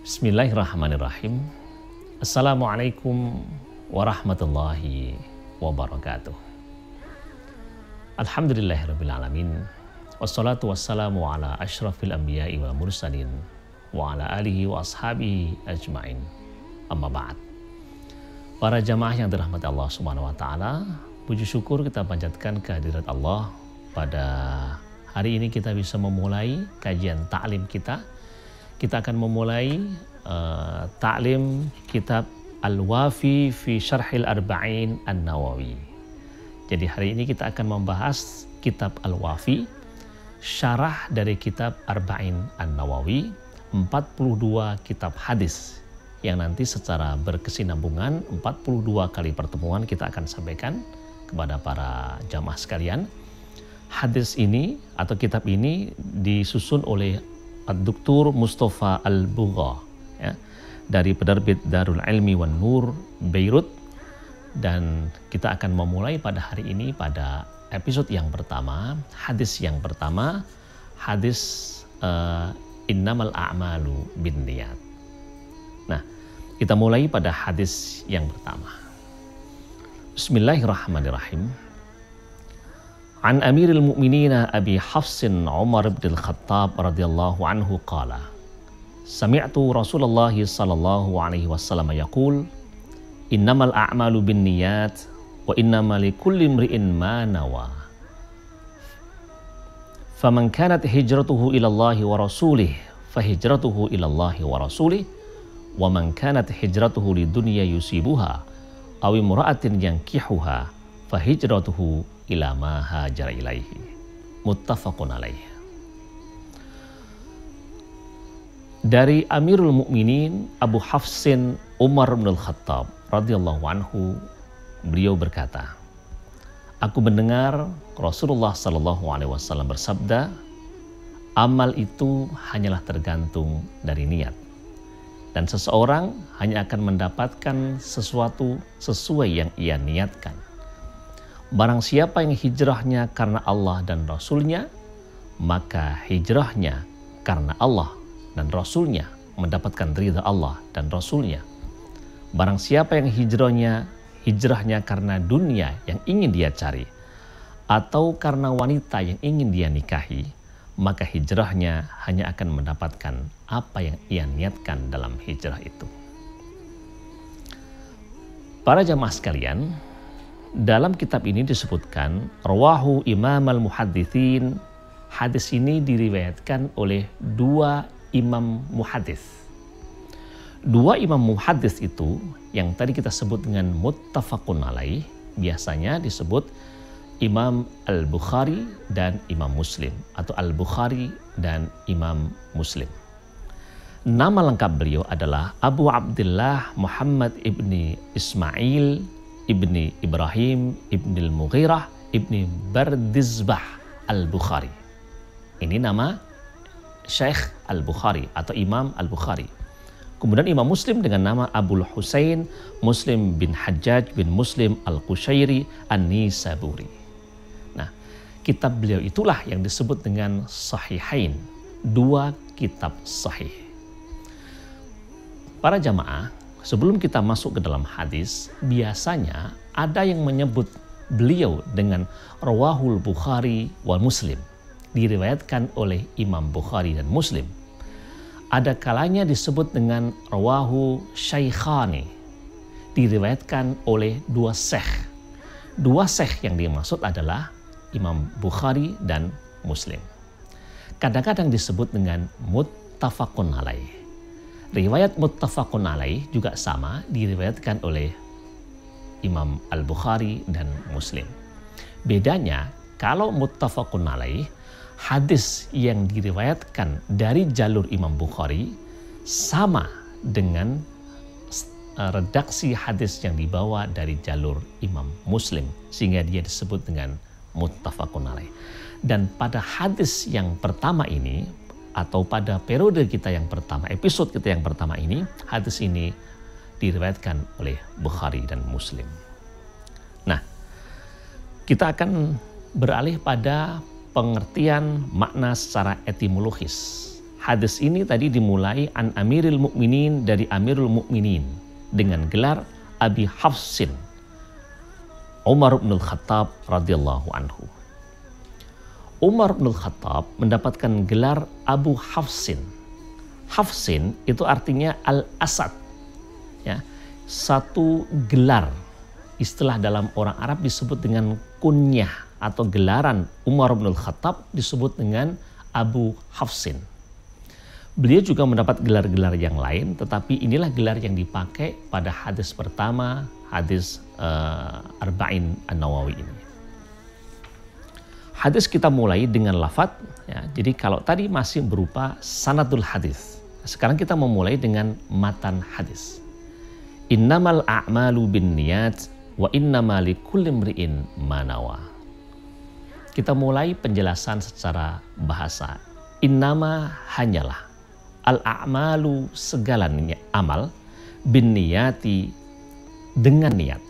Bismillahirrahmanirrahim. Assalamualaikum warahmatullahi wabarakatuh. Alhamdulillahirrabbilalamin. Wassalatu wassalamu ala ashrafil anbiya'i wal mursalin wa ala alihi wa ashabihi ajma'in. Amma ba'd. Para jamaah yang dirahmati Allah Subhanahu wa taala, puji syukur kita panjatkan kehadirat Allah. Pada hari ini kita bisa memulai kajian ta'lim kita. Kita akan memulai ta'lim kitab Al-Wafi fi Syarhil Arba'in An-Nawawi. Jadi hari ini kita akan membahas kitab Al-Wafi, syarah dari kitab Arba'in An-Nawawi, 42 kitab hadis yang nanti secara berkesinambungan 42 kali pertemuan kita akan sampaikan kepada para jamaah sekalian. Hadis ini atau kitab ini disusun oleh Dr. Mustafa Al-Bugha, ya, dari penerbit Darul Ilmi wan Nur Beirut, dan kita akan memulai pada hari ini pada episode yang pertama, hadis yang pertama, hadis innamal a'malu binniyat. Nah, kita mulai pada hadis yang pertama. Bismillahirrahmanirrahim. An Amiril Mu'minina Abi Hafsin Umar bin Al-Khattab radhiyallahu anhu qala Sami'tu Rasulullah sallallahu alaihi wasallam yaqul innamal a'malu binniyat wa innamal likulli imri'in ma nawa faman kanat hijratuhu ila Allah wa rasulih fahijratuhu ila Allah wa rasulih wa man kanat hijratuhu lidunya yusibuha aw imra'atin yankihuha fahijratuhu ila ma hajara ilaihi. Muttafaqun alaih. Dari Amirul Mukminin Abu Hafsin Umar bin Al-Khattab radhiyallahu anhu, beliau berkata, aku mendengar Rasulullah sallallahu alaihi wasallam bersabda, amal itu hanyalah tergantung dari niat, dan seseorang hanya akan mendapatkan sesuatu sesuai yang ia niatkan. Barang siapa yang hijrahnya karena Allah dan Rasulnya, maka hijrahnya karena Allah dan Rasulnya mendapatkan ridha Allah dan Rasulnya. Barang siapa yang hijrahnya karena dunia yang ingin dia cari, atau karena wanita yang ingin dia nikahi, maka hijrahnya hanya akan mendapatkan apa yang ia niatkan dalam hijrah itu. Para jamaah sekalian, dalam kitab ini disebutkan rawahu Imam al-Muhadditsin. Hadis ini diriwayatkan oleh dua imam muhaddits. Dua imam muhaddits itu yang tadi kita sebut dengan muttafaqun alaih, biasanya disebut Imam Al-Bukhari dan Imam Muslim, atau Al-Bukhari dan Imam Muslim. Nama lengkap beliau adalah Abu Abdullah Muhammad ibni Ismail ibni Ibrahim ibni Al-Mughirah ibni Bardizbah Al-Bukhari. Ini nama Syekh Al-Bukhari atau Imam Al-Bukhari. Kemudian Imam Muslim dengan nama Abul Husain Muslim bin Hajjaj bin Muslim Al-Qushairi An-Nisaburi. Nah, kitab beliau itulah yang disebut dengan Sahihain, dua kitab sahih. Para jamaah, sebelum kita masuk ke dalam hadis, biasanya ada yang menyebut beliau dengan Rawahul Bukhari wal Muslim, diriwayatkan oleh Imam Bukhari dan Muslim. Ada kalanya disebut dengan Rawahu Syaikhani, diriwayatkan oleh dua syekh. Dua syekh yang dimaksud adalah Imam Bukhari dan Muslim. Kadang-kadang disebut dengan muttafaqun alaih. Riwayat muttafaqun alaih juga sama diriwayatkan oleh Imam Al-Bukhari dan Muslim. Bedanya, kalau muttafaqun alaih, hadis yang diriwayatkan dari jalur Imam Bukhari sama dengan redaksi hadis yang dibawa dari jalur Imam Muslim, sehingga dia disebut dengan muttafaqun alaih. Dan pada hadis yang pertama ini, atau pada periode kita yang pertama, episode kita yang pertama ini, hadis ini diriwayatkan oleh Bukhari dan Muslim. Nah, kita akan beralih pada pengertian makna secara etimologis. hadis ini tadi dimulai an Amirul Mukminin, dari Amirul Mukminin dengan gelar Abi Hafsin, Umar bin Khattab radhiyallahu anhu. Umar bin Khattab mendapatkan gelar Abu Hafsin. Hafsin itu artinya Al-Asad. Ya, satu gelar. Istilah dalam orang Arab disebut dengan kunyah atau gelaran. Umar bin Khattab disebut dengan Abu Hafsin. Beliau juga mendapat gelar-gelar yang lain, tetapi inilah gelar yang dipakai pada hadis pertama, hadis Arba'in An-Nawawi ini. Hadis kita mulai dengan lafadz, ya, jadi kalau tadi masih berupa sanadul hadis, sekarang kita memulai dengan matan hadis. Innamal a'malu binniyat wa innamal likulli imri'in ma nawa. Kita mulai penjelasan secara bahasa. Innama hanyalah, al-a'malu segala amal, binniyati dengan niat,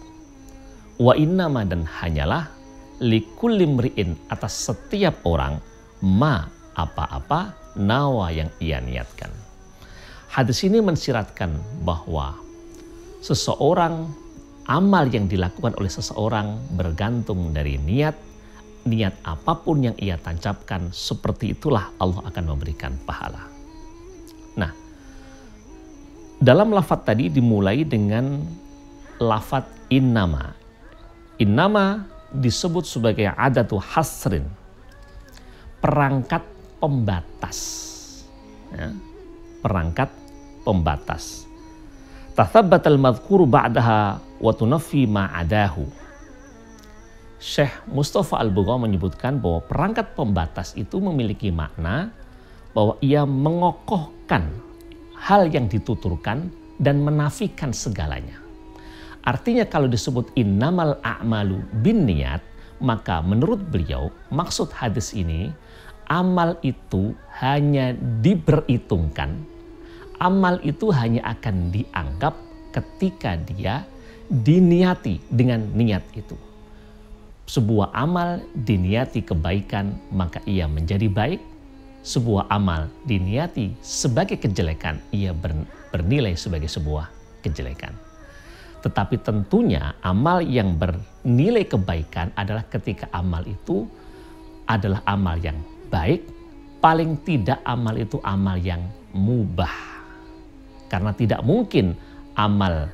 wa innama dan hanyalah, likulli imri'in atas setiap orang, ma apa-apa, nawa yang ia niatkan. Hadis ini mensiratkan bahwa seseorang, amal yang dilakukan oleh seseorang bergantung dari niat. Niat apapun yang ia tancapkan, seperti itulah Allah akan memberikan pahala. Nah, dalam lafadz tadi dimulai dengan lafadz innama. Innama disebut sebagai adatu hasrin, perangkat pembatas. Ya, perangkat pembatas. Tathabbatal madhkuru ba'daha wa tunaffi ma'adahu. Syekh Mustafa Al-Bughawi menyebutkan bahwa perangkat pembatas itu memiliki makna bahwa ia mengokohkan hal yang dituturkan dan menafikan segalanya. Artinya kalau disebut innamal a'malu binniyat, maka menurut beliau maksud hadis ini, amal itu hanya diperhitungkan, amal itu hanya akan dianggap ketika dia diniati dengan niat itu. Sebuah amal diniati kebaikan, maka ia menjadi baik. Sebuah amal diniati sebagai kejelekan, ia bernilai sebagai sebuah kejelekan. Tetapi tentunya amal yang bernilai kebaikan adalah ketika amal itu adalah amal yang baik, paling tidak amal itu amal yang mubah. Karena tidak mungkin amal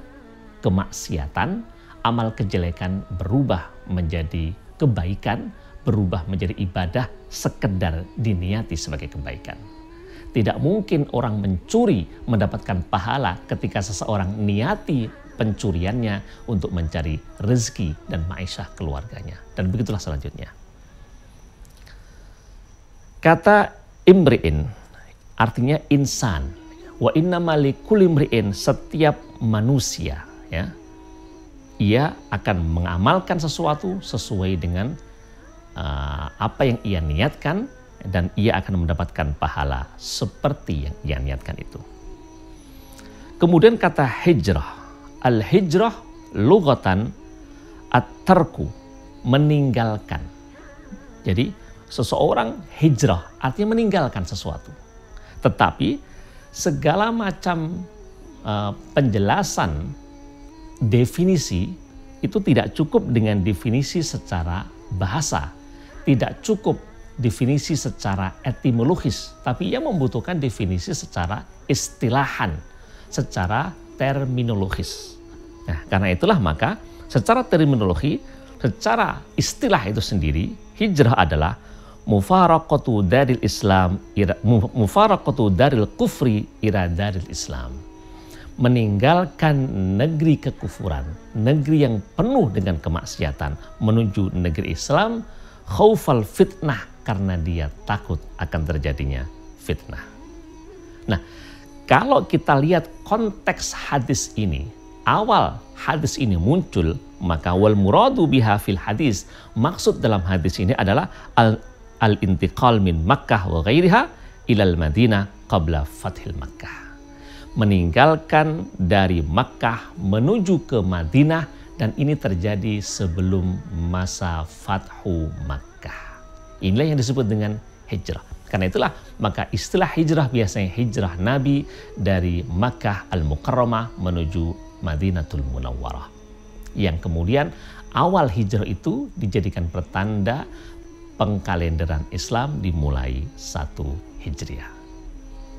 kemaksiatan, amal kejelekan berubah menjadi kebaikan, berubah menjadi ibadah sekedar diniati sebagai kebaikan. Tidak mungkin orang mencuri mendapatkan pahala ketika seseorang niati pencuriannya untuk mencari rezeki dan ma'isyah keluarganya. Dan begitulah selanjutnya. Kata imri'in artinya insan. Wa innama likulli imri'in, setiap manusia, ya, ia akan mengamalkan sesuatu sesuai dengan apa yang ia niatkan, dan ia akan mendapatkan pahala seperti yang ia niatkan itu. Kemudian kata hijrah. Al-hijrah lughatan at-tarku, meninggalkan. Jadi seseorang hijrah artinya meninggalkan sesuatu. Tetapi segala macam penjelasan definisi itu tidak cukup dengan definisi secara bahasa, tidak cukup definisi secara etimologis, tapi ia membutuhkan definisi secara istilahan, secara terminologis. Nah, karena itulah maka secara terminologi, secara istilah itu sendiri, hijrah adalah mufaraqatu daril Islam, mufaraqatu daril kufri ila daril Islam. Meninggalkan negeri kekufuran, negeri yang penuh dengan kemaksiatan, menuju negeri Islam, khaufal fitnah, karena dia takut akan terjadinya fitnah. Nah, kalau kita lihat konteks hadis ini, awal hadis ini muncul, maka wal muradu biha fil hadis, maksud dalam hadis ini adalah al-intiqal min Makkah wa ghairiha ilal Madinah qabla fathil Makkah. Meninggalkan dari Makkah menuju ke Madinah, dan ini terjadi sebelum masa Fathu Makkah. Inilah yang disebut dengan hijrah. Karena itulah maka istilah hijrah biasanya hijrah Nabi dari Makkah Al-Mukarramah menuju Madinatul Munawwarah. Yang kemudian awal hijrah itu dijadikan pertanda pengkalenderan Islam dimulai 1 Hijriah.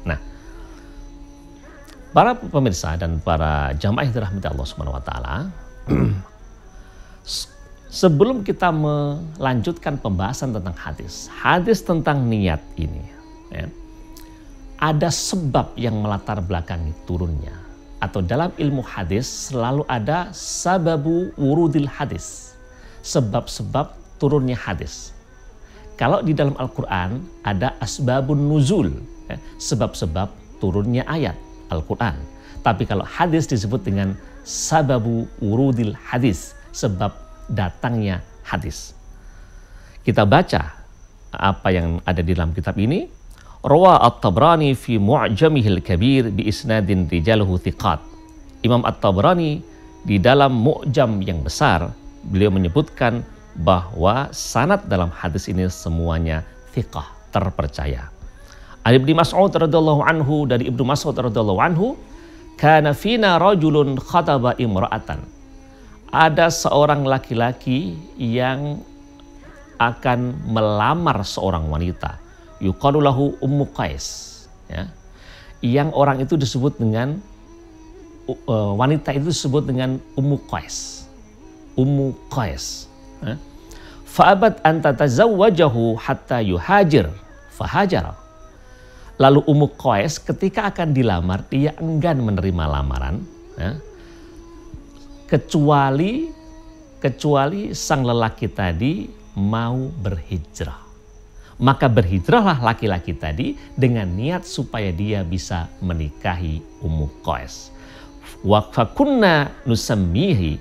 Nah, para pemirsa dan para jamaah yang dirahmati Allah Subhanahu wa taala, sebelum kita melanjutkan pembahasan tentang hadis tentang niat ini, ya, ada sebab yang melatar belakangi turunnya. Atau dalam ilmu hadis selalu ada sababu wurudil hadis, sebab-sebab turunnya hadis. Kalau di dalam Al-Quran ada asbabun nuzul, ya, sebab-sebab turunnya ayat Al-Quran. Tapi kalau hadis disebut dengan sababu wurudil hadis, sebab datangnya hadis. Kita baca apa yang ada di dalam kitab ini. Rawa At-Tabrani fi Mu'jamihil Kabir bi isnadin rijaluhu thiqat. Imam At-Tabrani di dalam Mu'jam yang besar, beliau menyebutkan bahwa sanad dalam hadis ini semuanya thiqah, terpercaya. An Ibnu Mas'ud radhiyallahu anhu, dari Ibnu Mas'ud radhiyallahu anhu, kana fina rajulun khataba imra'atan. Ada seorang laki-laki yang akan melamar seorang wanita. Yuqalu lahu Ummu Qais, ya. Yang orang itu disebut dengan wanita itu disebut dengan Ummu Qais. Ummu Qais. Ya. Fa'abat an tatazawwajahu hatta yuhajir, fahajara. Lalu Ummu Qais ketika akan dilamar, dia enggan menerima lamaran, ya, kecuali sang lelaki tadi mau berhijrah. Maka berhijrahlah laki-laki tadi dengan niat supaya dia bisa menikahi Ummu Qais. Wa fakunna nusammihi.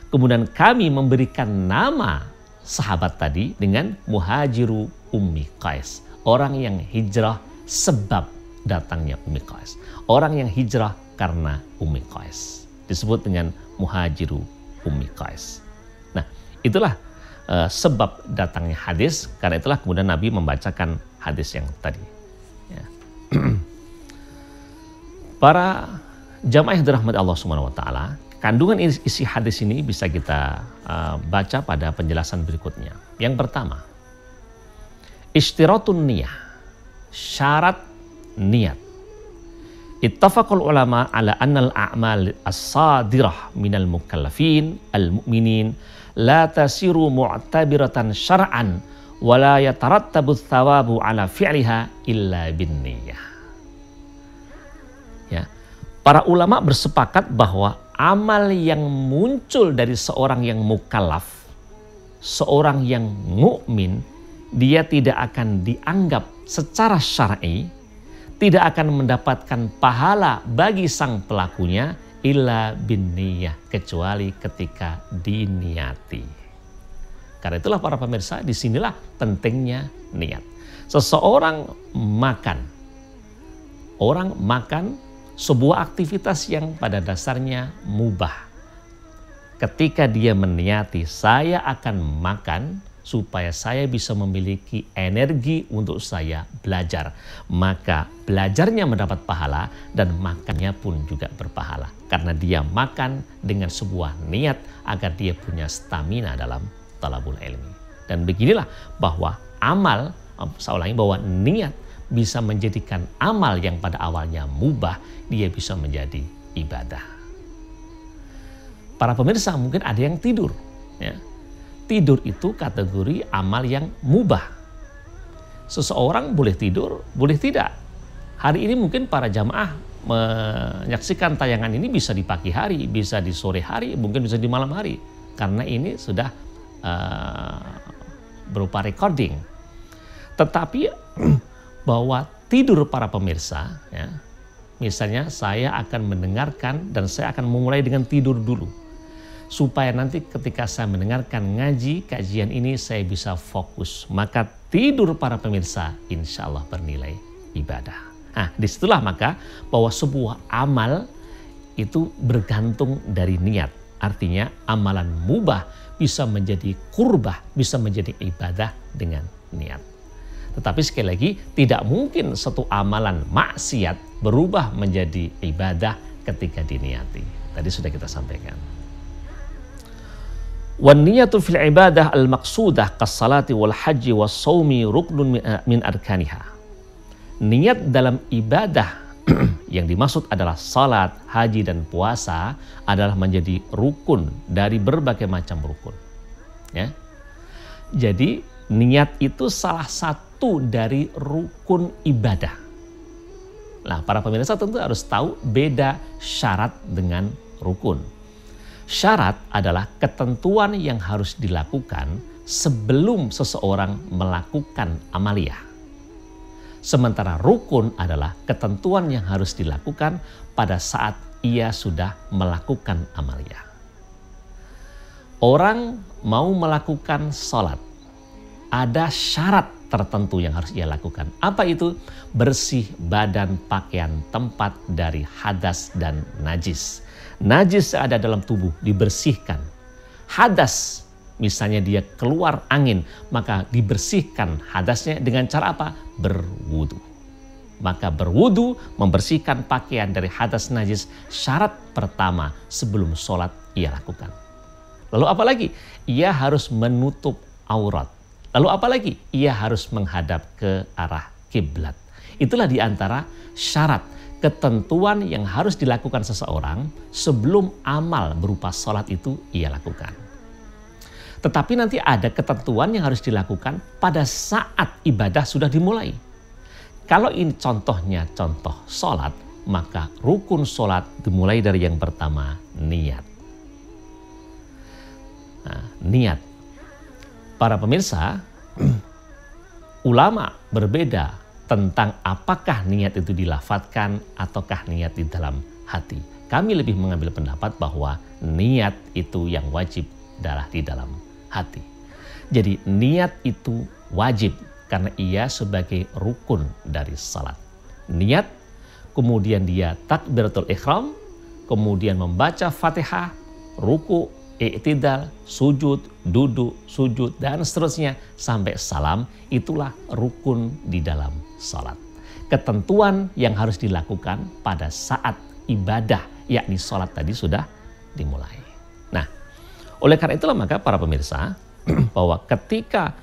Kemudian kami memberikan nama sahabat tadi dengan Muhajiru Ummi Qais. Orang yang hijrah sebab datangnya Ummi Qais. Orang yang hijrah karena Ummi Qais. Disebut dengan Muhajiru Ummi Qais. Nah, itulah sebab datangnya hadis. Karena itulah kemudian Nabi membacakan hadis yang tadi, ya. Para jamaah yang dirahmati Allah Subhanahu wa taala, kandungan isi hadis ini bisa kita baca pada penjelasan berikutnya. Yang pertama, ishtiratun niyah, syarat niat. Ittafaqul ulama ala annal a'mal as-sadirah minal mukallafin al-mu'minin la tasiru mu'tabiratan syar'an wa la yatarattabu thawabu ala fi'liha illa bin niyah. Ya. Para ulama bersepakat bahwa amal yang muncul dari seorang yang mukallaf, seorang yang mukmin, dia tidak akan dianggap secara syar'i, tidak akan mendapatkan pahala bagi sang pelakunya illa bin niyah, kecuali ketika diniati. Karena itulah para pemirsa, disinilah pentingnya niat. Seseorang makan, orang makan sebuah aktivitas yang pada dasarnya mubah. Ketika dia meniati, saya akan makan supaya saya bisa memiliki energi untuk saya belajar. Maka belajarnya mendapat pahala dan makannya pun juga berpahala. Karena dia makan dengan sebuah niat agar dia punya stamina dalam talabul ilmi. Dan beginilah bahwa amal, saya ulangi, bahwa niat bisa menjadikan amal yang pada awalnya mubah, dia bisa menjadi ibadah. Para pemirsa, mungkin ada yang tidur, ya. Tidur itu kategori amal yang mubah. Seseorang boleh tidur, boleh tidak. Hari ini mungkin para jamaah menyaksikan tayangan ini bisa di pagi hari, bisa di sore hari, mungkin bisa di malam hari. Karena ini sudah berupa recording. Tetapi bahwa tidur para pemirsa, ya, misalnya saya akan mendengarkan dan saya akan memulai dengan tidur dulu. Supaya nanti ketika saya mendengarkan ngaji, kajian ini saya bisa fokus. Maka tidur para pemirsa insya Allah bernilai ibadah. Nah, disitulah maka bahwa sebuah amal itu bergantung dari niat. Artinya amalan mubah bisa menjadi kurbah, bisa menjadi ibadah dengan niat. Tetapi sekali lagi, tidak mungkin satu amalan maksiat berubah menjadi ibadah ketika diniati. Tadi sudah kita sampaikan. Wan niyatu fil ibadah al-maqsudah kas-salati wal haji was shaumi ruknun min arkaniha. Niat dalam ibadah yang dimaksud adalah salat, haji dan puasa adalah menjadi rukun dari berbagai macam rukun. Ya. Jadi niat itu salah satu dari rukun ibadah. Nah, para pemirsa tentu harus tahu beda syarat dengan rukun. Syarat adalah ketentuan yang harus dilakukan sebelum seseorang melakukan amaliyah. Sementara rukun adalah ketentuan yang harus dilakukan pada saat ia sudah melakukan amaliyah. Orang mau melakukan sholat, ada syarat tertentu yang harus ia lakukan. Apa itu? Bersih badan, pakaian, tempat dari hadas dan najis. Najis yang ada dalam tubuh dibersihkan. Hadas, misalnya dia keluar angin, maka dibersihkan hadasnya dengan cara apa? Berwudu. Maka berwudu, membersihkan pakaian dari hadas najis, syarat pertama sebelum sholat ia lakukan. Lalu apa lagi? Ia harus menutup aurat. Lalu apa lagi? Ia harus menghadap ke arah kiblat. Itulah diantara syarat ketentuan yang harus dilakukan seseorang sebelum amal berupa sholat itu ia lakukan. Tetapi nanti ada ketentuan yang harus dilakukan pada saat ibadah sudah dimulai. Kalau ini contohnya contoh sholat, maka rukun sholat dimulai dari yang pertama, niat. Nah, niat. Para pemirsa, ulama berbeda tentang apakah niat itu dilafadzkan ataukah niat di dalam hati. Kami lebih mengambil pendapat bahwa niat itu yang wajib adalah di dalam hati. Jadi niat itu wajib karena ia sebagai rukun dari salat. Niat, kemudian dia takbiratul ihram, kemudian membaca Fatihah, ruku, i'tidal, sujud, duduk, sujud, dan seterusnya sampai salam, itulah rukun di dalam salat. Ketentuan yang harus dilakukan pada saat ibadah, yakni salat tadi sudah dimulai. Nah, oleh karena itulah maka para pemirsa, bahwa ketika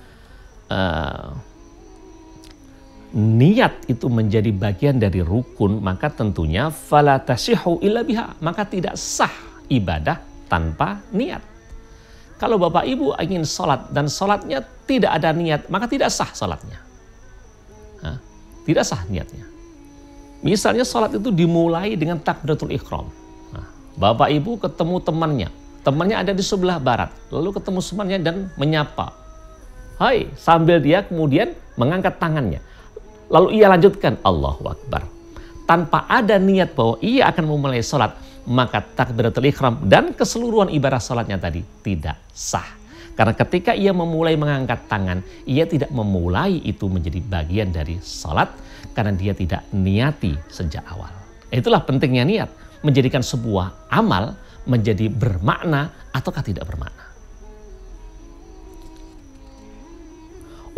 niat itu menjadi bagian dari rukun, maka tentunya fala tasihhu illa biha, maka tidak sah ibadah tanpa niat. Kalau Bapak Ibu ingin sholat dan sholatnya tidak ada niat, maka tidak sah sholatnya. Tidak sah niatnya. Misalnya sholat itu dimulai dengan takbiratul ihram. Bapak Ibu ketemu temannya ada di sebelah barat, lalu ketemu temannya dan menyapa. Hai, sambil dia kemudian mengangkat tangannya. Lalu ia lanjutkan Allahu Akbar. Tanpa ada niat bahwa ia akan memulai sholat, maka takbiratul ihram dan keseluruhan ibadah sholatnya tadi tidak sah. Karena ketika ia memulai mengangkat tangan, ia tidak memulai itu menjadi bagian dari sholat karena dia tidak niati sejak awal. Itulah pentingnya niat, menjadikan sebuah amal menjadi bermakna ataukah tidak bermakna.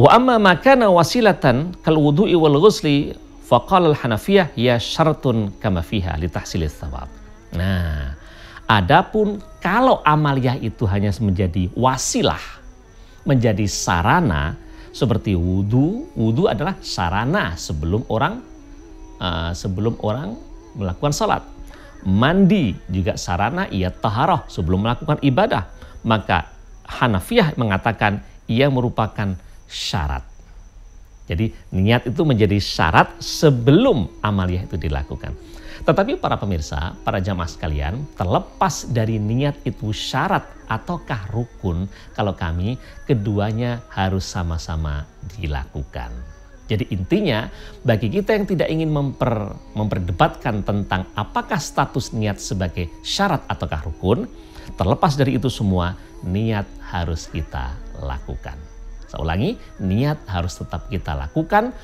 Wa amma ma kana wasilatan kal wudu'i wal ghusli faqala al-Hanafiyah ya syaratun kama fiha li tahsilis thawab. Nah, adapun kalau amaliyah itu hanya menjadi wasilah, menjadi sarana seperti wudu, wudu adalah sarana sebelum orang melakukan salat. Mandi juga sarana, ia taharah sebelum melakukan ibadah. Maka Hanafiyah mengatakan ia merupakan syarat. Jadi niat itu menjadi syarat sebelum amaliyah itu dilakukan. Tetapi para pemirsa, para jamaah sekalian, terlepas dari niat itu syarat ataukah rukun, kalau kami keduanya harus sama-sama dilakukan. Jadi intinya bagi kita yang tidak ingin memperdebatkan tentang apakah status niat sebagai syarat ataukah rukun, terlepas dari itu semua, niat harus kita lakukan. Saya ulangi, niat harus tetap kita lakukan,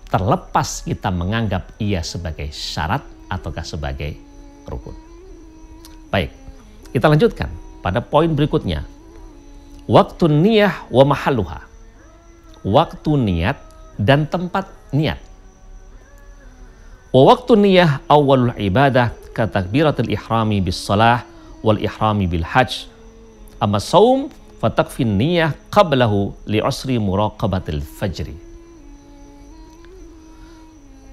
terlepas kita menganggap ia sebagai syarat ataukah sebagai rukun. Baik, kita lanjutkan pada poin berikutnya. Waktu niyah wa mahalluha. Waktu niat dan tempat niat. Wa waktu niyah awalul ibadah ka takbiratul ihrami bis salah wal ihrami bil hajj. Amma saum fatakfin niyah qablahu li usri muraqabatil fajri.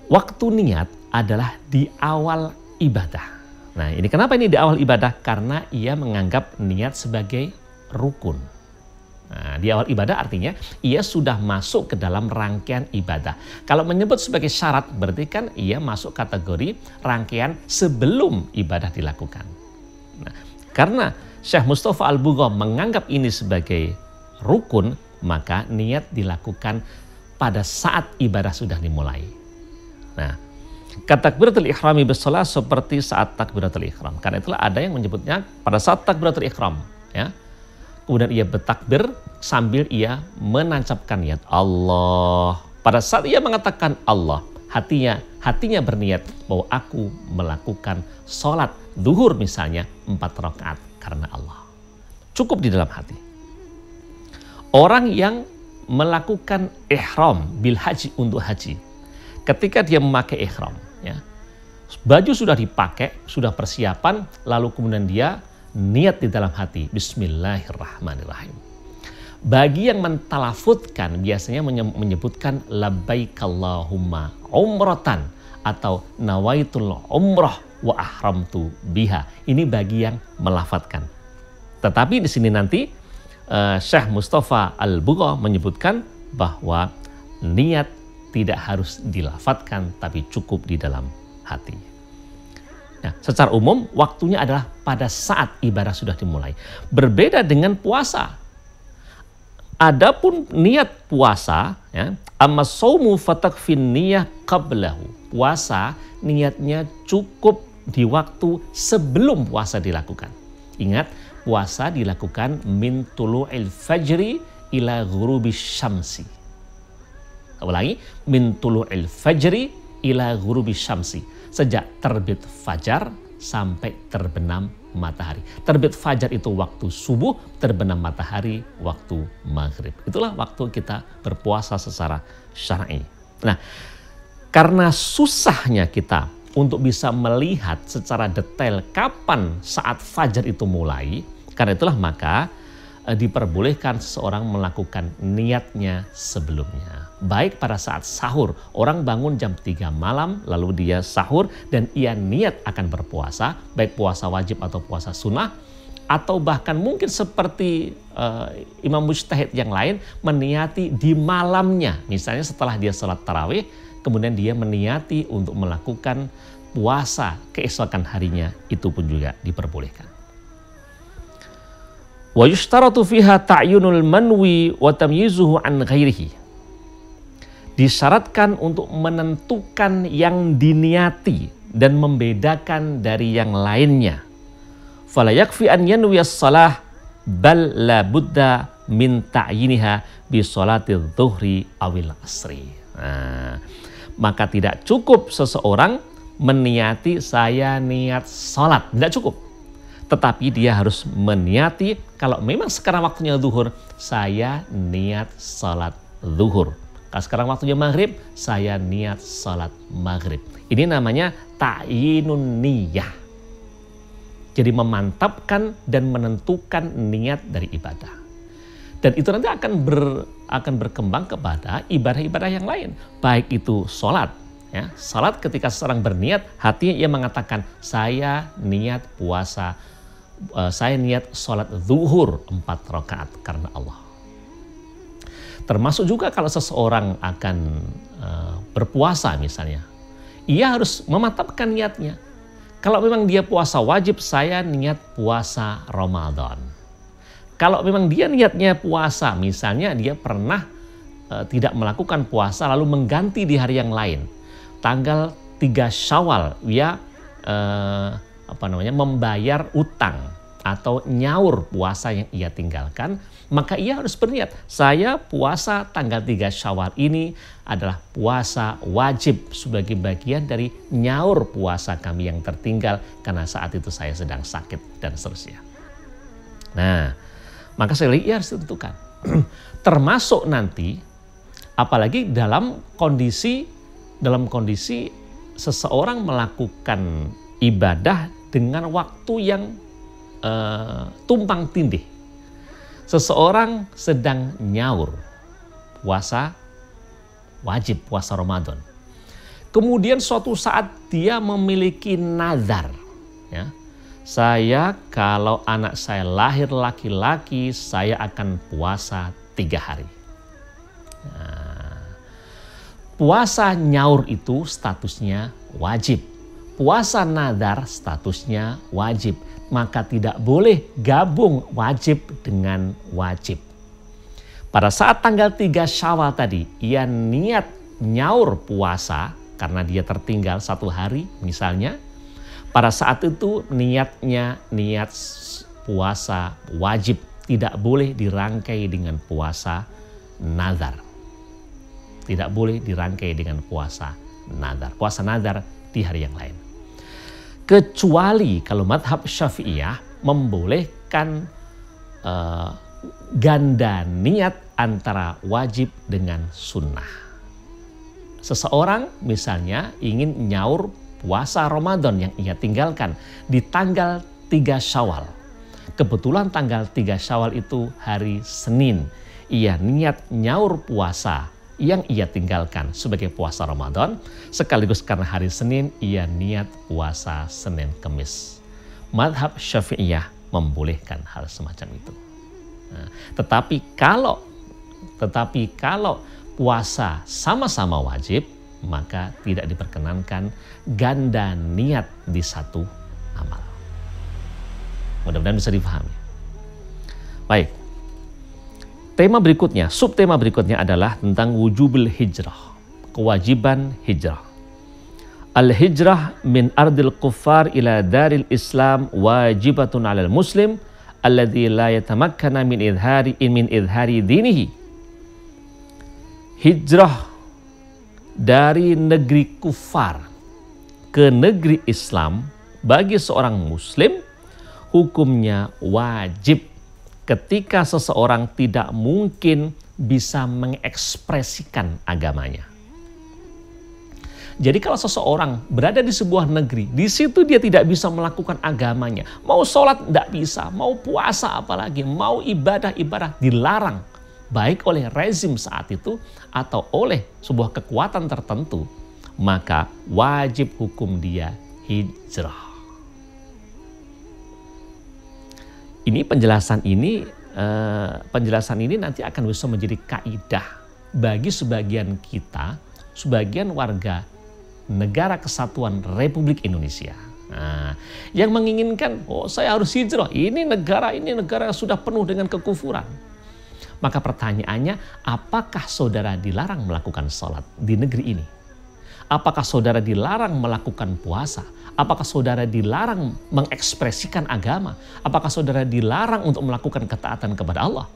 Waktu niat adalah di awal ibadah. Nah, ini kenapa ini di awal ibadah? Karena ia menganggap niat sebagai rukun. Nah, di awal ibadah artinya ia sudah masuk ke dalam rangkaian ibadah. Kalau menyebut sebagai syarat berarti kan ia masuk kategori rangkaian sebelum ibadah dilakukan. Nah, karena Syekh Mustafa Al-Bughaw menganggap ini sebagai rukun, maka niat dilakukan pada saat ibadah sudah dimulai. Nah, takbiratul ihrami bis-shalah seperti saat takbiratul ihram. Karena itulah ada yang menyebutnya pada saat takbiratul ihram, ya. Kemudian ia bertakbir sambil ia menancapkan niat Allah. Pada saat ia mengatakan Allah, hatinya berniat bahwa aku melakukan sholat zuhur misalnya 4 rakaat karena Allah. Cukup di dalam hati. Orang yang melakukan ihram bil haji untuk haji, ketika dia memakai ihram, ya, baju sudah dipakai, sudah persiapan, lalu kemudian dia niat di dalam hati, Bismillahirrahmanirrahim. Bagi yang mentalafutkan biasanya menyebutkan labbaik Allahumma umratan atau nawaitul umrah wa ahramtu biha. Ini bagi yang melafatkan. Tetapi di sini nanti Syekh Mustafa Al-Bughaw menyebutkan bahwa niat tidak harus dilafatkan tapi cukup di dalam hati. Nah, secara umum waktunya adalah pada saat ibadah sudah dimulai. Berbeda dengan puasa. Adapun niat puasa, ya, amma shaumu fatakfin niyah qablahu. Puasa niatnya cukup di waktu sebelum puasa dilakukan. Ingat, puasa dilakukan min tulu'il fajri ila ghurubis syamsi. Ulangi, min tulu'il fajri ila ghurubis syamsi. Sejak terbit fajar sampai terbenam matahari. Terbit fajar itu waktu subuh, terbenam matahari waktu maghrib. Itulah waktu kita berpuasa secara syar'i. Nah, karena susahnya kita untuk bisa melihat secara detail kapan saat fajar itu mulai, karena itulah maka diperbolehkan seseorang melakukan niatnya sebelumnya. Baik pada saat sahur, orang bangun jam 3 malam lalu dia sahur dan ia niat akan berpuasa, baik puasa wajib atau puasa sunnah, atau bahkan mungkin seperti imam mujtahid yang lain meniati di malamnya. Misalnya setelah dia sholat tarawih, kemudian dia meniati untuk melakukan puasa keesokan harinya, itu pun juga diperbolehkan. Wa yushtaratu fiha ta'yunul manwi wa tamyizuhu an ghairihi. Disyaratkan untuk menentukan yang diniati dan membedakan dari yang lainnya. Fala yakfi an yanwiyas salah bal la budda min ta'yiniha bi sholatiz zuhri awil asri. Nah, maka tidak cukup seseorang meniati saya niat salat, tidak cukup. Tetapi dia harus meniati kalau memang sekarang waktunya zuhur, saya niat salat zuhur. Kalau sekarang waktunya maghrib, saya niat salat maghrib. Ini namanya ta'yinun niyah. Jadi memantapkan dan menentukan niat dari ibadah. Dan itu nanti akan berkembang kepada ibadah-ibadah yang lain. Baik itu salat. Ya, salat ketika seseorang berniat, hatinya ia mengatakan, saya niat puasa, saya niat sholat zuhur 4 rakaat karena Allah. Termasuk juga kalau seseorang akan berpuasa misalnya, ia harus memantapkan niatnya. Kalau memang dia puasa wajib, saya niat puasa Ramadan. Kalau memang dia niatnya puasa, misalnya dia pernah tidak melakukan puasa lalu mengganti di hari yang lain. Tanggal 3 Syawal dia membayar utang atau nyaur puasa yang ia tinggalkan, maka ia harus berniat, saya puasa tanggal 3 Syawal ini adalah puasa wajib sebagai bagian dari nyaur puasa kami yang tertinggal karena saat itu saya sedang sakit dan seterusnya. Nah, maka sekali lagi ia harus ditentukan. Termasuk nanti Apalagi dalam kondisi seseorang melakukan ibadah dengan waktu yang tumpang tindih. Seseorang sedang nyaur puasa wajib, puasa Ramadan. Kemudian suatu saat dia memiliki nazar, ya. Saya kalau anak saya lahir laki-laki, saya akan puasa 3 hari. Nah, puasa nyaur itu statusnya wajib. Puasa nazar statusnya wajib. Maka tidak boleh gabung wajib dengan wajib. Pada saat tanggal 3 Syawal tadi, ia niat nyaur puasa karena dia tertinggal 1 hari misalnya. Pada saat itu niat puasa wajib, tidak boleh dirangkai dengan puasa nazar. Tidak boleh dirangkai dengan puasa nazar. Puasa nazar di hari yang lain. Kecuali kalau madhab Syafi'iyah membolehkan ganda niat antara wajib dengan sunnah. Seseorang misalnya ingin nyaur puasa Ramadan yang ia tinggalkan di tanggal 3 Syawal. Kebetulan tanggal 3 Syawal itu hari Senin. Ia niat nyaur puasa yang ia tinggalkan sebagai puasa Ramadan. Sekaligus karena hari Senin ia niat puasa Senin Kemis. Madhab Syafi'iyah membolehkan hal semacam itu. Nah, tetapi kalau puasa sama-sama wajib, maka tidak diperkenankan ganda niat di satu amal. Mudah-mudahan bisa dipahami. Baik. Subtema berikutnya adalah tentang wujubul hijrah. Kewajiban hijrah. Al-hijrah min ardil kuffar ila daril Islam wajibatun 'alal muslim alladzi la yatamakkana min idhari dinihi. Hijrah dari negeri kufar ke negeri Islam bagi seorang muslim hukumnya wajib ketika seseorang tidak mungkin bisa mengekspresikan agamanya. Jadi kalau seseorang berada di sebuah negeri, di situ dia tidak bisa melakukan agamanya. Mau sholat tidak bisa, mau puasa apalagi, mau ibadah dilarang. Baik oleh rezim saat itu atau oleh sebuah kekuatan tertentu, maka wajib hukum dia hijrah. Penjelasan ini nanti akan bisa menjadi kaidah bagi sebagian warga Negara Kesatuan Republik Indonesia. Nah, yang menginginkan, saya harus hijrah. Ini negara sudah penuh dengan kekufuran. Maka pertanyaannya, apakah saudara dilarang melakukan sholat di negeri ini? Apakah saudara dilarang melakukan puasa? Apakah saudara dilarang mengekspresikan agama? Apakah saudara dilarang untuk melakukan ketaatan kepada Allah?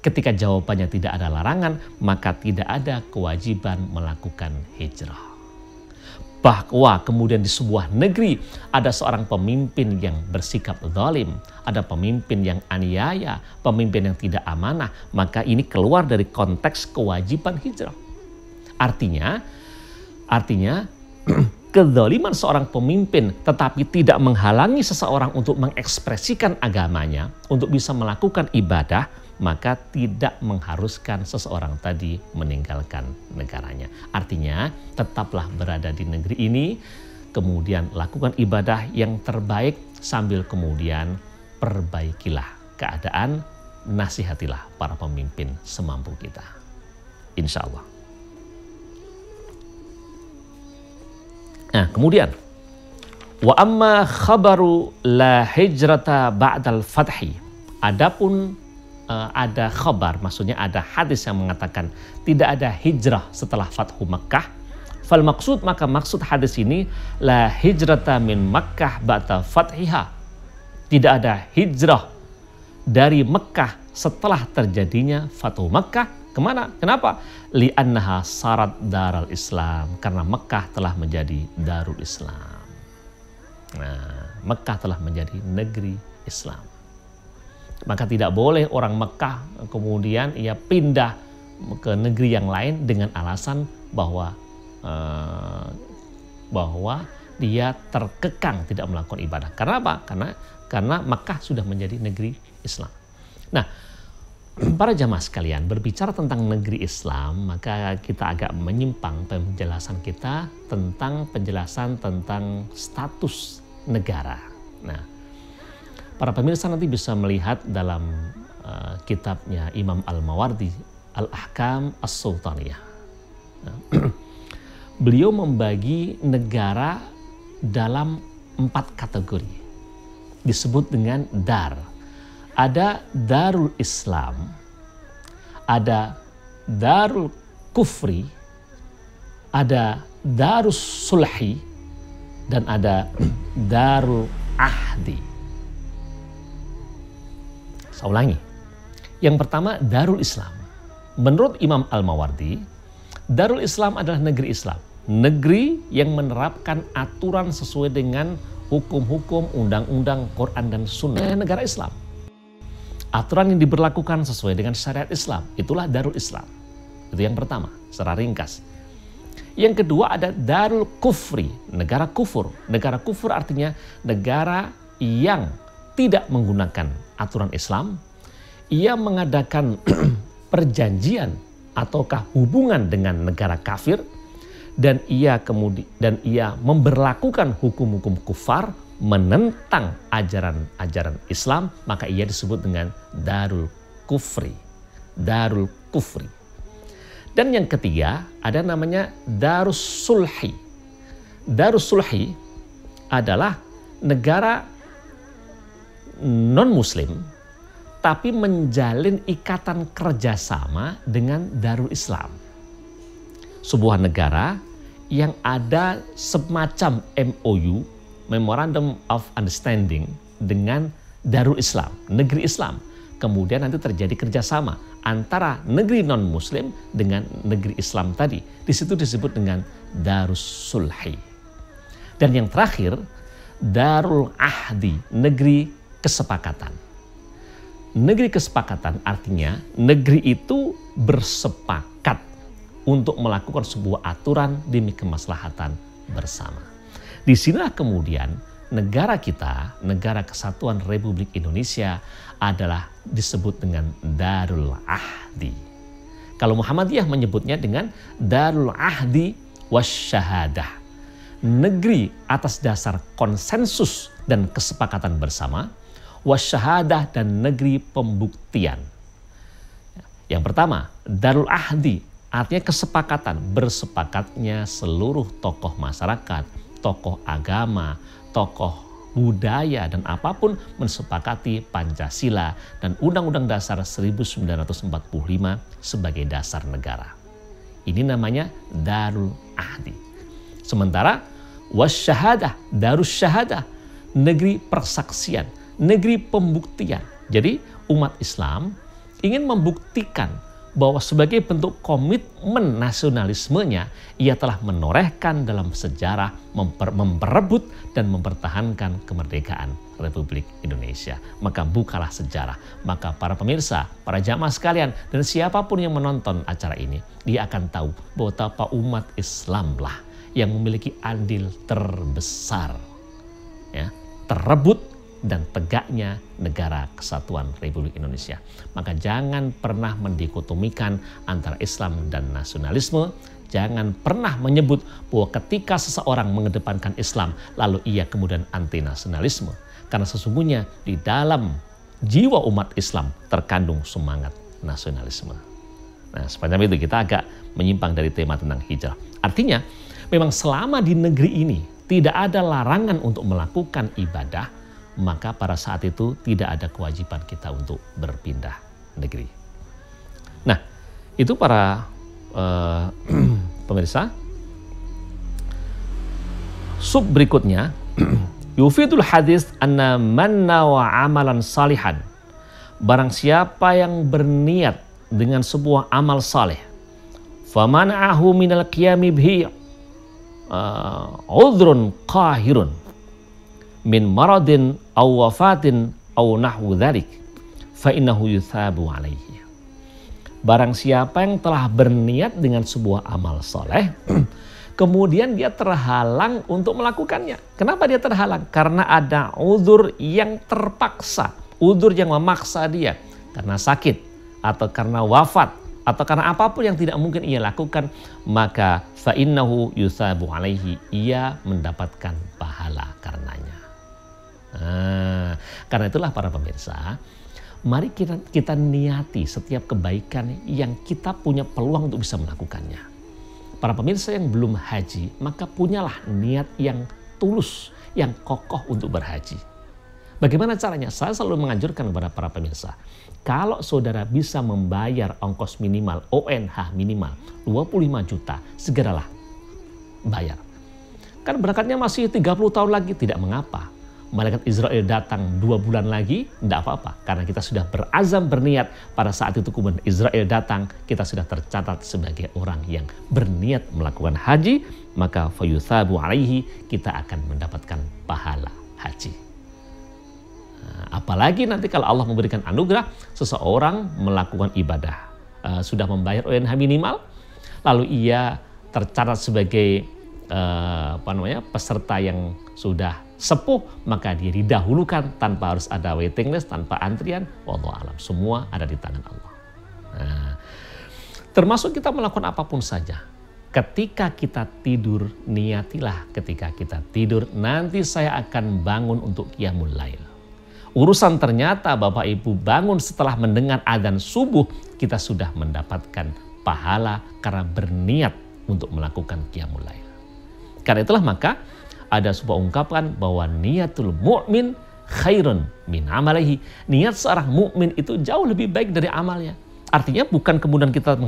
Ketika jawabannya tidak ada larangan, maka tidak ada kewajiban melakukan hijrah. Bahwa kemudian di sebuah negeri ada seorang pemimpin yang bersikap zalim, ada pemimpin yang aniaya, pemimpin yang tidak amanah, maka ini keluar dari konteks kewajiban hijrah. Artinya kezaliman seorang pemimpin tetapi tidak menghalangi seseorang untuk mengekspresikan agamanya, untuk bisa melakukan ibadah, maka tidak mengharuskan seseorang tadi meninggalkan negaranya. Artinya tetaplah berada di negeri ini, kemudian lakukan ibadah yang terbaik sambil kemudian perbaikilah keadaan, nasihatilah para pemimpin semampu kita. Insya Allah. Nah, kemudian wa amma khabaru la hijrata ba'dal fathi. Adapun ada khabar, maksudnya ada hadis yang mengatakan tidak ada hijrah setelah Fathu Makkah. Fal maksud, maka maksud hadis ini la hijrata min Makkah ba'da fathiha. Tidak ada hijrah dari Mekah setelah terjadinya Fathu Makkah. Kemana? Kenapa? Li'annaha sarat darul Islam. Karena Mekah telah menjadi darul Islam. Nah, Mekah telah menjadi negeri Islam. Maka tidak boleh orang Mekah kemudian ia pindah ke negeri yang lain dengan alasan bahwa dia terkekang tidak melakukan ibadah. Karena apa? Karena Makkah sudah menjadi negeri Islam. Nah, para jamaah sekalian, berbicara tentang negeri Islam, maka kita agak menyimpang penjelasan kita tentang status negara. Nah, para pemirsa nanti bisa melihat dalam kitabnya Imam Al-Mawardi, Al-Ahkam As-Sultaniyah. Nah, beliau membagi negara dalam 4 kategori. Disebut dengan dar. Ada Darul Islam, ada Darul Kufri, ada Darus Sulhi, dan ada Darul Ahdi. Saya ulangi. Yang pertama Darul Islam. Menurut Imam Al-Mawardi, Darul Islam adalah negeri Islam. Negeri yang menerapkan aturan sesuai dengan hukum-hukum, undang-undang, Quran dan Sunnah negara Islam. Aturan yang diberlakukan sesuai dengan syariat Islam. Itulah Darul Islam. Itu yang pertama, secara ringkas. Yang kedua ada Darul Kufri, negara kufur. Negara kufur artinya negara yang tidak menggunakan aturan Islam. Ia mengadakan perjanjian ataukah hubungan dengan negara kafir, dan ia memberlakukan hukum-hukum kufar, menentang ajaran-ajaran Islam, maka ia disebut dengan Darul Kufri. Darul Kufri. Dan yang ketiga ada namanya Darus Sulhi. Darus Sulhi adalah negara non-muslim tapi menjalin ikatan kerjasama dengan Darul Islam. Sebuah negara yang ada semacam MOU, Memorandum of Understanding, dengan Darul Islam, negeri Islam. Kemudian nanti terjadi kerjasama antara negeri non-muslim dengan negeri Islam tadi. Di situ disebut dengan Darus Sulhi. Dan yang terakhir, Darul Ahdi, negeri kesepakatan. Negeri kesepakatan artinya negeri itu bersepakat untuk melakukan sebuah aturan demi kemaslahatan bersama. Disinilah kemudian negara kita, Negara Kesatuan Republik Indonesia adalah disebut dengan Darul Ahdi. Kalau Muhammadiyah menyebutnya dengan Darul Ahdi Wasyahadah. Negeri atas dasar konsensus dan kesepakatan bersama, wasyahadah dan negeri pembuktian. Yang pertama, Darul Ahdi artinya kesepakatan, bersepakatnya seluruh tokoh masyarakat, tokoh agama, tokoh budaya dan apapun mensepakati Pancasila dan Undang-Undang Dasar 1945 sebagai dasar negara. Ini namanya Darul Ahdi. Sementara wasyahadah, Darus Syahadah, negeri persaksian, negeri pembuktian. Jadi umat Islam ingin membuktikan bahwa sebagai bentuk komitmen nasionalismenya, ia telah menorehkan dalam sejarah memperebut dan mempertahankan kemerdekaan Republik Indonesia. Maka bukalah sejarah. Maka para pemirsa, para jamaah sekalian, dan siapapun yang menonton acara ini, dia akan tahu bahwa betapa umat Islamlah yang memiliki andil terbesar, ya, terebut dan tegaknya Negara Kesatuan Republik Indonesia. Maka jangan pernah mendikotomikan antara Islam dan nasionalisme. Jangan pernah menyebut bahwa ketika seseorang mengedepankan Islam, lalu ia kemudian anti nasionalisme. Karena sesungguhnya di dalam jiwa umat Islam terkandung semangat nasionalisme. Nah, sepanjang itu kita agak menyimpang dari tema tentang hijrah. Artinya, memang selama di negeri ini tidak ada larangan untuk melakukan ibadah, maka pada saat itu tidak ada kewajiban kita untuk berpindah negeri. Nah, itu para pemirsa. Sub berikutnya, yufidul hadis anna man nawa amalan salihan. Barang siapa yang berniat dengan sebuah amal saleh, famana'ahu minal qiyami bihi udhrun qahirun min maradin aw wafatin aw nahwu dzalik fa innahu yuthabu alaihi. Barang siapa yang telah berniat dengan sebuah amal soleh, kemudian dia terhalang untuk melakukannya. Kenapa dia terhalang? Karena ada uzur yang terpaksa, uzur yang memaksa dia. Karena sakit, atau karena wafat, atau karena apapun yang tidak mungkin ia lakukan, maka fa'innahu yusabu alaihi, ia mendapatkan pahala karenanya. Karena itulah para pemirsa, mari kita niati setiap kebaikan yang kita punya peluang untuk bisa melakukannya. Para pemirsa yang belum haji, maka punyalah niat yang tulus, yang kokoh untuk berhaji. Bagaimana caranya? Saya selalu menganjurkan kepada para pemirsa, kalau saudara bisa membayar ongkos minimal, ONH minimal 25 juta, segeralah bayar. Kan berangkatnya masih 30 tahun lagi, tidak mengapa. Malaikat Israel datang 2 bulan lagi, tidak apa-apa. Karena kita sudah berazam berniat, pada saat itu kemudian Israel datang, kita sudah tercatat sebagai orang yang berniat melakukan haji, maka fayuthabu alaihi, kita akan mendapatkan pahala haji. Apalagi nanti kalau Allah memberikan anugerah, seseorang melakukan ibadah, sudah membayar ONH minimal, lalu ia tercatat sebagai peserta yang sudah sepuh, maka dia didahulukan tanpa harus ada waiting list, tanpa antrian. Wallahu alam, semua ada di tangan Allah. Nah, termasuk kita melakukan apapun saja. Ketika kita tidur, niatilah ketika kita tidur, nanti saya akan bangun untuk qiyamul lail. Urusan ternyata Bapak Ibu bangun setelah mendengar adzan subuh, kita sudah mendapatkan pahala karena berniat untuk melakukan qiyamul lail. Karena itulah maka ada sebuah ungkapan bahwa niatul mu'min khairun min amalihi. Niat seorang mukmin itu jauh lebih baik dari amalnya. Artinya bukan kemudian kita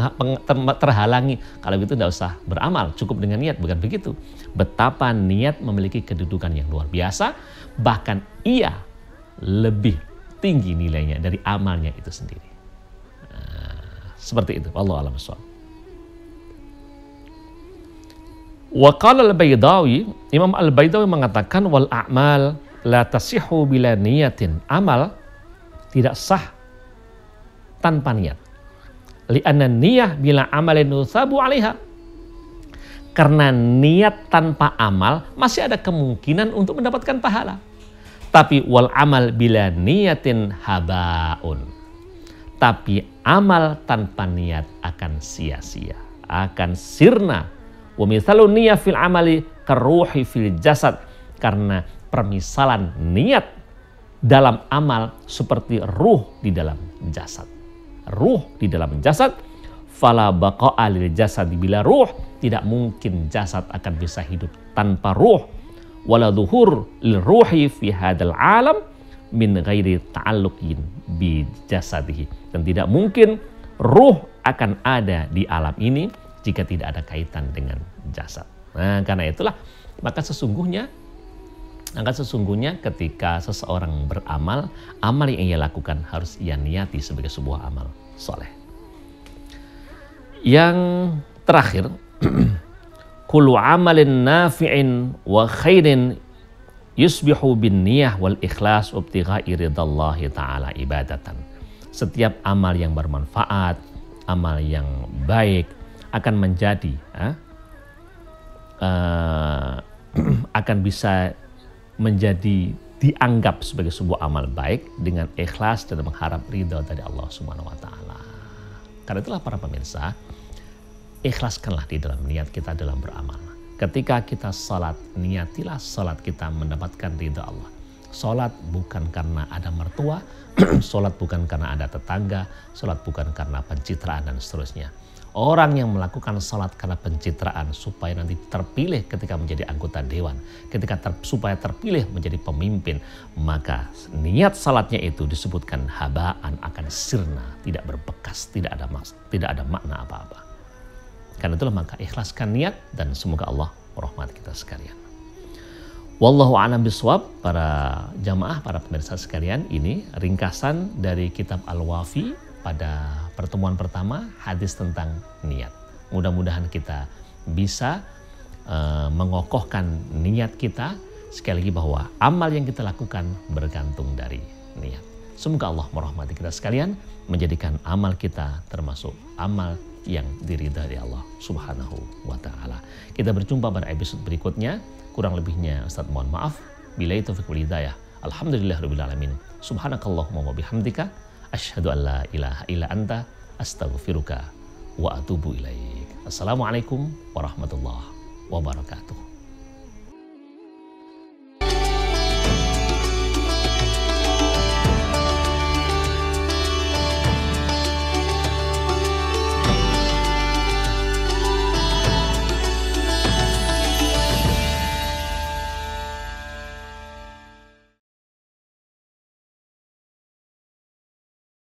terhalangi. Kalau gitu tidak usah beramal, cukup dengan niat. Bukan begitu. Betapa niat memiliki kedudukan yang luar biasa. Bahkan ia lebih tinggi nilainya dari amalnya itu sendiri. Seperti itu. Wallahu a'lam bishawab. Wa qala al-Baydawi, Imam Al-Baydawi mengatakan wal a'mal la tasihhu bila niyatin. Amal tidak sah tanpa niat. Li'anna niyah bila amalin nutsabu 'alaiha. Karena niat tanpa amal masih ada kemungkinan untuk mendapatkan pahala. Tapi wal amal bila niyatin habaun. Tapi amal tanpa niat akan sia-sia, akan sirna. Wa mithalu niyyah fil amali karuhi fil jasad. Karena permisalan niat dalam amal seperti ruh di dalam jasad. Ruh di dalam jasad, fala baqa'a lil jasad, bila ruh tidak mungkin jasad akan bisa hidup tanpa ruh. Wala dhuhur lil ruhi fi hadzal alam min ghairi ta'alluqin bi jasadihi. Dan tidak mungkin ruh akan ada di alam ini jika tidak ada kaitan dengan jasad. Nah, karena itulah maka sesungguhnya ketika seseorang beramal, amal yang ia lakukan harus ia niati sebagai sebuah amal soleh. Yang terakhir, kullu amalin nafi'in wa khairin yusbihu bin niyah wal ikhlas wa ibtigha'i ridallahi ta'ala ibadatan. Setiap amal yang bermanfaat, amal yang baik akan menjadi akan bisa menjadi dianggap sebagai sebuah amal baik dengan ikhlas dan mengharap ridha dari Allah Subhanahu wa taala. Karena itulah para pemirsa, ikhlaskanlah di dalam niat kita dalam beramal. Ketika kita salat, niatilah salat kita mendapatkan ridha Allah. Salat bukan karena ada mertua, salat bukan karena ada tetangga, salat bukan karena pencitraan dan seterusnya. Orang yang melakukan salat karena pencitraan supaya nanti terpilih ketika menjadi anggota dewan, supaya terpilih menjadi pemimpin, maka niat salatnya itu disebutkan habaan, akan sirna, tidak berbekas, tidak ada makna apa-apa. Karena itulah maka ikhlaskan niat dan semoga Allah merahmati kita sekalian. Wallahu a'lam bishawab. Para jamaah, para pemirsa sekalian, ini ringkasan dari kitab Al-Wafi pada pertemuan pertama, hadis tentang niat. Mudah-mudahan kita bisa mengokohkan niat kita. Sekali lagi bahwa amal yang kita lakukan bergantung dari niat. Semoga Allah merahmati kita sekalian, menjadikan amal kita termasuk amal yang diridhai Allah Subhanahu wa Ta'ala. Kita berjumpa pada episode berikutnya. Kurang lebihnya Ustaz mohon maaf. Billahi taufiq wal hidayah. Alhamdulillahirabbil alamin. Subhanakallahumma wa bihamdika asyhadu an la ilaha illa anta astaghfiruka wa atubu ilaik. Assalamualaikum warahmatullahi wabarakatuh.